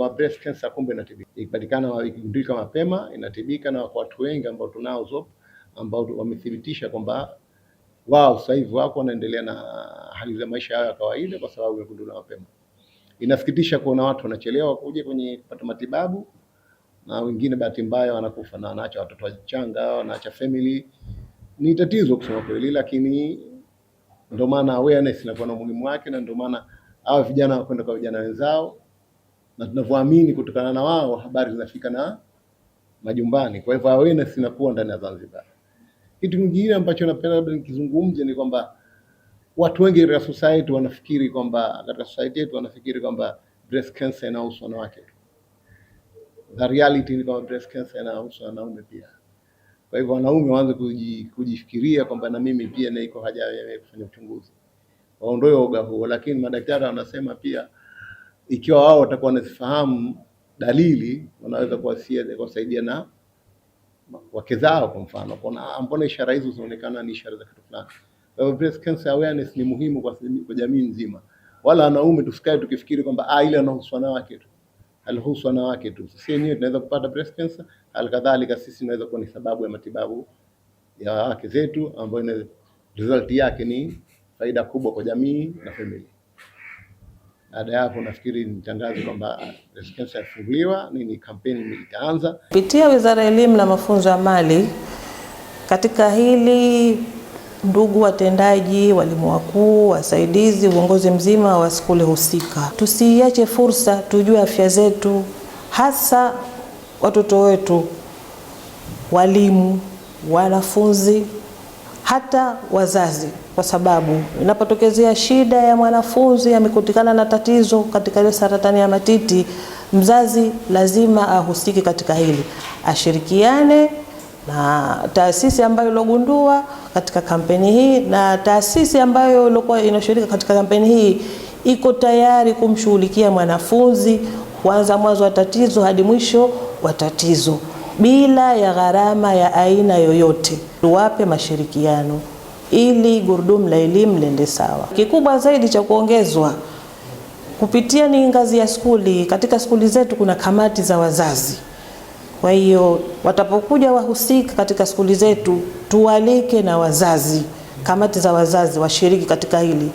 kwamba breast cancer kumbe inatibika. Ikipatikana, ikigundulika mapema inatibika, na watu wengi ambao tunao ambao wamethibitisha kwamba wao sasa hivi wako wanaendelea na hali za maisha yao ya kawaida kwa sababu ya kugundulika mapema. Inasikitisha kuona watu wanachelewa kuja kwenye kupata matibabu, na wengine bahati mbaya wanakufa na wanaacha watoto wachanga, wanaacha family. Ni tatizo kusema kweli, lakini ndio maana awareness inakuwa na umuhimu wake, na ndio maana hao vijana wakwenda kwa vijana wenzao, na tunavyoamini kutokana na wao habari zinafika na majumbani. Kwa hivyo awareness inakuwa ndani ya Zanzibar. Kitu kingine ambacho napenda labda nikizungumze ni kwamba watu wengi katika society wanafikiri kwamba breast cancer inahusu wanawake. The reality ni kwamba breast cancer inahusu wanaume pia. Kwa hivyo wanaume waanze kujifikiria kwamba na mimi pia niko haja ya kufanya uchunguzi, waondoe uoga huo. Lakini madaktari wanasema pia ikiwa wao watakuwa wanazifahamu dalili, wanaweza kuwasaidia na wake zao. Kwa mfano, mbona ishara hizo zinaonekana ni ishara za kitu fulani. Kwa hivyo breast cancer awareness ni muhimu kwa jamii nzima. Wala wanaume tusikae tukifikiri kwamba ile anahusu wanawake tu, alihusu wanawake tu. Sisi wenyewe tunaweza kupata breast cancer, halikadhalika sisi tunaweza kuwa ni sababu ya matibabu ya wake zetu, ambayo result yake ni faida kubwa kwa jamii na family. Baada ya hapo nafikiri nitangaze kwamba breast cancer ifunguliwa, kampeni itaanza kupitia Wizara ya Elimu na Mafunzo ya Amali. Katika hili, ndugu watendaji, walimu wakuu, wasaidizi, uongozi mzima wa skuli husika, tusiache fursa, tujue afya zetu, hasa watoto wetu, walimu, wanafunzi, hata wazazi, kwa sababu inapotokezea shida ya mwanafunzi amekutikana na tatizo katika ile saratani ya matiti, mzazi lazima ahusike katika hili, ashirikiane na taasisi ambayo ilogundua katika kampeni hii, na taasisi ambayo ilikuwa inashirika katika kampeni hii iko tayari kumshughulikia mwanafunzi kuanza mwanzo wa tatizo hadi mwisho wa tatizo bila ya gharama ya aina yoyote. Tuwape mashirikiano ili gurudumu la elimu liende sawa. Kikubwa zaidi cha kuongezwa kupitia ni ngazi ya skuli. Katika skuli zetu kuna kamati za wazazi. Kwa hiyo watapokuja wahusika katika skuli zetu, tuwalike na wazazi, kamati za wazazi washiriki katika hili,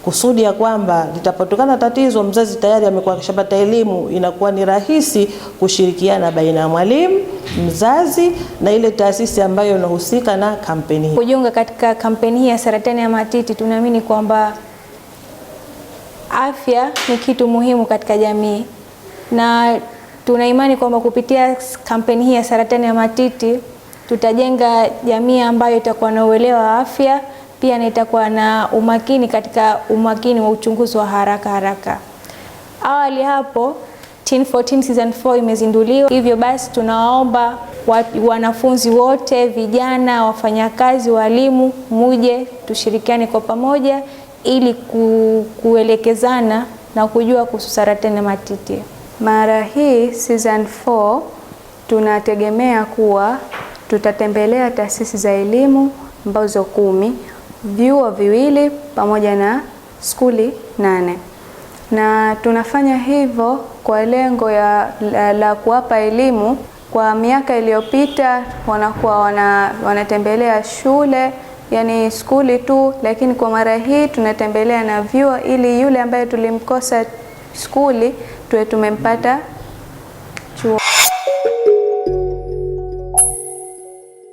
kusudi ya kwamba litapotokana tatizo, mzazi tayari amekuwa kishapata elimu, inakuwa ni rahisi kushirikiana baina ya mwalimu, mzazi na ile taasisi ambayo inahusika na kampeni hii. Kujiunga katika kampeni hii ya saratani ya matiti, tunaamini kwamba afya ni kitu muhimu katika jamii, na tuna imani kwamba kupitia kampeni hii ya saratani ya matiti tutajenga jamii ambayo itakuwa na uelewa wa afya, pia na itakuwa na umakini wa uchunguzi wa haraka. Awali hapo Teen 14 Season 4 imezinduliwa. Hivyo basi tunawaomba wanafunzi wote, vijana, wafanyakazi, walimu, muje tushirikiane kwa pamoja ili kuelekezana na kujua kuhusu saratani ya matiti. Mara hii Season 4 tunategemea kuwa tutatembelea taasisi za elimu ambazo 10, vyuo 2 pamoja na skuli 8. Na tunafanya hivyo kwa lengo la kuwapa elimu. Kwa miaka iliyopita wanakuwa wanatembelea shule, yani skuli tu, lakini kwa mara hii tunatembelea na vyuo ili yule ambaye tulimkosa skuli tuwe tumempata chuo.